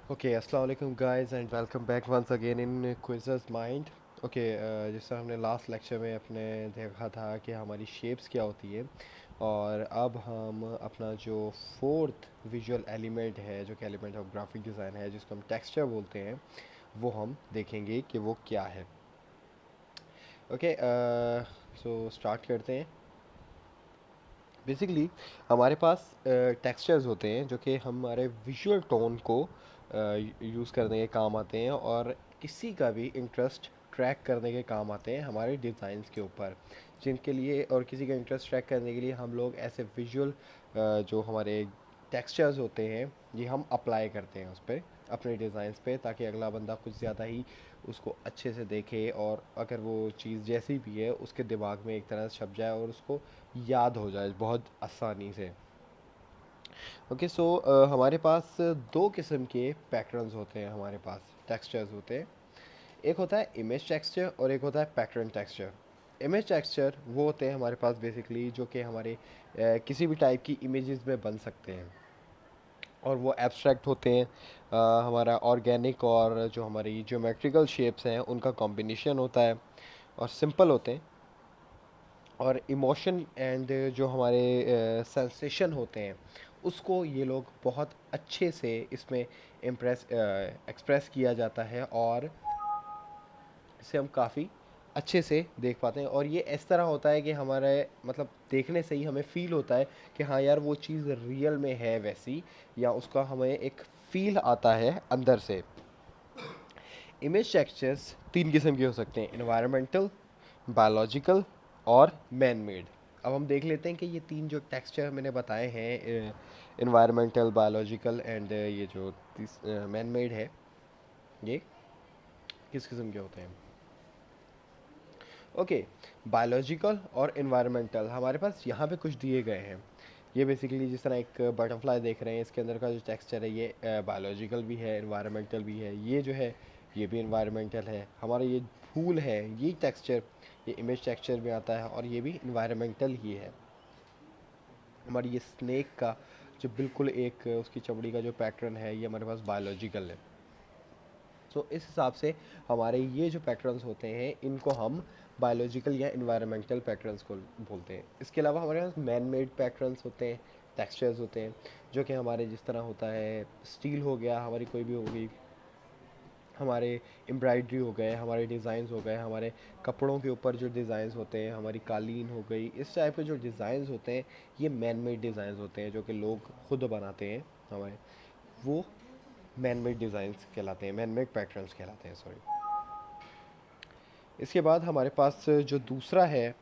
Okay, अस्सलाम वालेकुम guys and welcome back once again in Quizzers Mind. Okay, जिस तरह हमने लास्ट लेक्चर में अपने देखा था कि हमारी शेप्स क्या होती है, और अब हम अपना जो फोर्थ विजुअल एलिमेंट है, जो कि एलिमेंट ऑफ ग्राफिक डिज़ाइन है, जिसको हम टेक्सचर बोलते हैं, वो हम देखेंगे कि वो क्या है। ओके, सो स्टार्ट करते हैं। बेसिकली हमारे पास टेक्सचर्स होते हैं जो कि हमारे विजुअल टोन को यूज़ करने के काम आते हैं, और किसी का भी इंटरेस्ट ट्रैक करने के काम आते हैं हमारे डिज़ाइंस के ऊपर, जिनके लिए, और किसी का इंटरेस्ट ट्रैक करने के लिए हम लोग ऐसे विजुअल जो हमारे टेक्सचर्स होते हैं ये हम अप्लाई करते हैं उस पर, अपने डिज़ाइंस पे, ताकि अगला बंदा कुछ ज़्यादा ही उसको अच्छे से देखे, और अगर वो चीज़ जैसी भी है उसके दिमाग में एक तरह से छप जाए और उसको याद हो जाए बहुत आसानी से। ओके, सो हमारे पास दो किस्म के पैटर्न्स होते हैं, हमारे पास टेक्सचर्स होते हैं। एक होता है इमेज टेक्सचर और एक होता है पैटर्न टेक्सचर। इमेज टेक्सचर वो होते हैं हमारे पास बेसिकली जो कि हमारे किसी भी टाइप की इमेजेस में बन सकते हैं, और वो एब्स्ट्रैक्ट होते हैं। हमारा ऑर्गेनिक और जो हमारी ज्योमेट्रिकल शेप्स हैं उनका कॉम्बिनेशन होता है, और सिंपल होते हैं। और इमोशन एंड जो हमारे सेंसेशन होते हैं उसको ये लोग बहुत अच्छे से इसमें एक्सप्रेस किया जाता है, और इसे हम काफ़ी अच्छे से देख पाते हैं। और ये इस तरह होता है कि हमारे मतलब देखने से ही हमें फ़ील होता है कि हाँ यार वो चीज़ रियल में है वैसी, या उसका हमें एक फ़ील आता है अंदर से। इमेज टेक्सचर्स तीन किस्म के हो सकते हैं: इन्वायरमेंटल, बायोलॉजिकल और मैन मेड। अब हम देख लेते हैं कि ये तीन जो टेक्सचर मैंने बताए हैं, इन्वायरमेंटल, बायोलॉजिकल एंड ये जो मैन मेड है, ये किस किस्म के होते हैं। ओके, बायोलॉजिकल और इन्वायरमेंटल हमारे पास यहाँ पे कुछ दिए गए हैं। ये बेसिकली जिस तरह एक बटरफ्लाई देख रहे हैं, इसके अंदर का जो टेक्सचर है ये बायोलॉजिकल भी है, इन्वायरमेंटल भी है। ये जो है ये भी इन्वायरमेंटल है। हमारा ये फूल है, ये टेक्सचर ये इमेज टेक्सचर में आता है, और ये भी इन्वायरमेंटल ही है। हमारी ये स्नेक का जो बिल्कुल एक उसकी चमड़ी का जो पैटर्न है, ये हमारे पास बायोलॉजिकल है। तो इस हिसाब से हमारे ये जो पैटर्न्स होते हैं इनको हम बायोलॉजिकल या इन्वायरमेंटल पैटर्न्स को बोलते हैं। इसके अलावा हमारे पास मैन मेड पैटर्न्स होते हैं, टेक्सचर्स होते हैं, जो कि हमारे जिस तरह होता है स्टील हो गया, हमारी कोई भी हो गई, हमारे एम्ब्रॉयडरी हो गए, हमारे डिज़ाइंस हो गए, हमारे कपड़ों के ऊपर जो डिज़ाइंस होते हैं, हमारी कालीन हो गई, इस टाइप के जो डिज़ाइंस होते हैं ये मैन मेड डिज़ाइंस होते हैं, जो कि लोग खुद बनाते हैं हमारे, वो मैन मेड डिज़ाइंस कहलाते हैं, मैन मेड पैटर्न्स कहलाते हैं, सॉरी। इसके बाद हमारे पास जो दूसरा है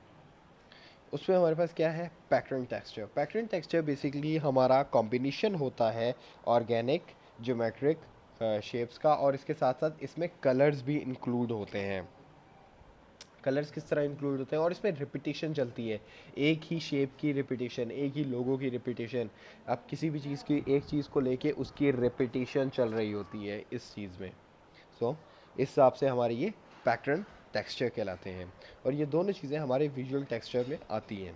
उसमें हमारे पास क्या है, pattern texture. Pattern texture basically हमारा कॉम्बिनेशन होता है ऑर्गेनिक ज्योमेट्रिक शेप्स का, और इसके साथ साथ इसमें कलर्स भी इंक्लूड होते हैं। कलर्स किस तरह इंक्लूड होते हैं, और इसमें रिपीटेशन चलती है, एक ही शेप की रिपीटेशन, एक ही लोगो की रिपीटेशन। अब किसी भी चीज़ की एक चीज़ को लेके उसकी रिपीटेशन चल रही होती है इस चीज़ में। सो इस हिसाब से हमारे ये पैटर्न टेक्सचर कहलाते हैं, और ये दोनों चीज़ें हमारे विजुअल टेक्सचर में आती हैं।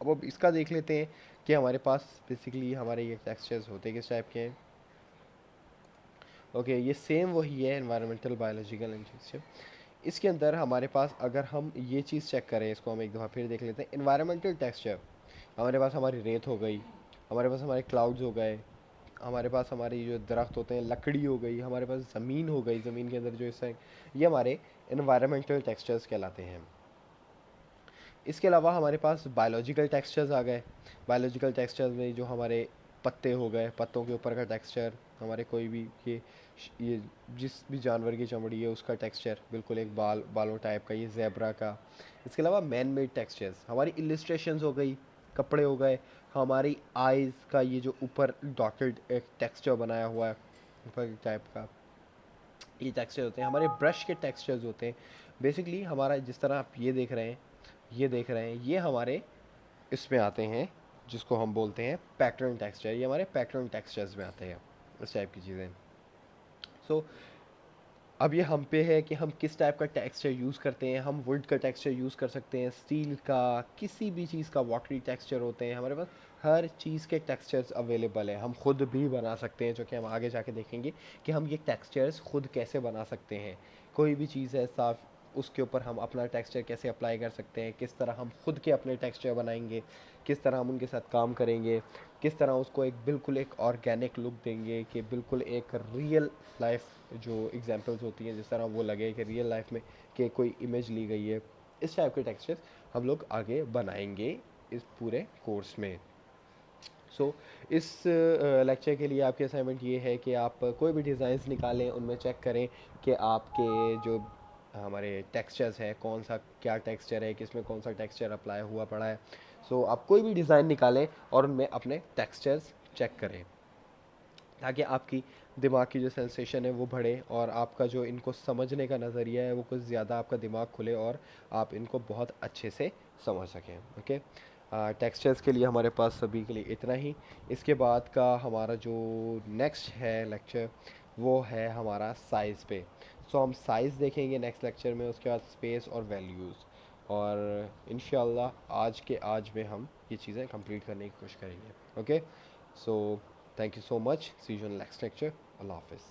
अब इसका देख लेते हैं कि हमारे पास बेसिकली हमारे ये टेक्सचर्स होते किस टाइप के हैं। ओके, ये सेम वही है, एनवायरमेंटल, बायोलॉजिकल एंड टेक्सचर। इसके अंदर हमारे पास अगर हम ये चीज़ चेक करें, इसको हम एक दफ़ा फिर देख लेते हैं। इन्वायरमेंटल टेक्सचर हमारे पास हमारी रेत हो गई, हमारे पास हमारे क्लाउड्स हो गए, हमारे पास हमारी जो दरख्त होते हैं लकड़ी हो गई, हमारे पास ज़मीन हो गई, ज़मीन के अंदर जो हिस्सा है, ये हमारे इन्वायरमेंटल टेक्सचर्स कहलाते हैं। इसके अलावा हमारे पास बायोलॉजिकल टेक्सचर्स आ गए। बायोलॉजिकल टेक्सचर्स में जो हमारे पत्ते हो गए, पत्तों के ऊपर का टेक्सचर, हमारे कोई भी ये जिस भी जानवर की चमड़ी है उसका टेक्सचर, बिल्कुल एक बालों टाइप का, ये ज़ेब्रा का। इसके अलावा मैन मेड टेक्सचर्स हमारी इलिस्ट्रेशंस हो गई, कपड़े हो गए, हमारी आइज़ का ये जो ऊपर डॉटेड एक टेक्सचर बनाया हुआ है ऊपर टाइप का, ये टेक्सचर होते हैं। हमारे ब्रश के टेक्सचर्स होते हैं। बेसिकली हमारा जिस तरह आप ये देख रहे हैं, ये देख रहे हैं, ये हमारे इसमें आते हैं, जिसको हम बोलते हैं पैटर्न टेक्सचर। ये हमारे पैटर्न टेक्सचर्स में आते हैं, इस टाइप की चीज़ें। सो अब ये हम पे है कि हम किस टाइप का टेक्सचर यूज़ करते हैं। हम वुड का टेक्सचर यूज़ कर सकते हैं, स्टील का, किसी भी चीज़ का वाटरी टेक्सचर होते हैं हमारे पास। हर चीज़ के टेक्सचर्स अवेलेबल हैं, हम खुद भी बना सकते हैं, जो कि हम आगे जाके देखेंगे कि हम ये टेक्सचर्स खुद कैसे बना सकते हैं। कोई भी चीज़ है साफ, उसके ऊपर हम अपना टेक्सचर कैसे अप्लाई कर सकते हैं, किस तरह हम खुद के अपने टेक्सचर बनाएंगे, किस तरह हम उनके साथ काम करेंगे, किस तरह उसको एक बिल्कुल एक ऑर्गेनिक लुक देंगे कि बिल्कुल एक रियल लाइफ जो एग्जांपल्स होती हैं जिस तरह वो लगे कि रियल लाइफ में कि कोई इमेज ली गई है। इस टाइप के टेक्सचर्स हम लोग आगे बनाएंगे इस पूरे कोर्स में। सो इस लेक्चर के लिए आपकी असाइनमेंट ये है कि आप कोई भी डिज़ाइंस निकालें, उनमें चेक करें कि आपके जो हमारे टेक्सचर्स है, कौन सा क्या टेक्सचर है, किस में कौन सा टेक्सचर अप्लाई हुआ पड़ा है। सो आप कोई भी डिज़ाइन निकालें और उनमें अपने टेक्सचर्स चेक करें, ताकि आपकी दिमाग की जो सेंसेशन है वो बढ़े और आपका जो इनको समझने का नज़रिया है वो कुछ ज़्यादा आपका दिमाग खुले और आप इनको बहुत अच्छे से समझ सकें। ओके, टेक्सचर्स के लिए हमारे पास सभी के लिए इतना ही। इसके बाद का हमारा जो नेक्स्ट है लेक्चर वो है हमारा साइज़ पे। सो हम साइज़ देखेंगे नेक्स्ट लेक्चर में, उसके बाद स्पेस और वैल्यूज़, और इंशाल्लाह आज के आज में हम ये चीज़ें कंप्लीट करने की कोशिश करेंगे। Okay, so thank you so much. See you in the next lecture. Allah Hafiz.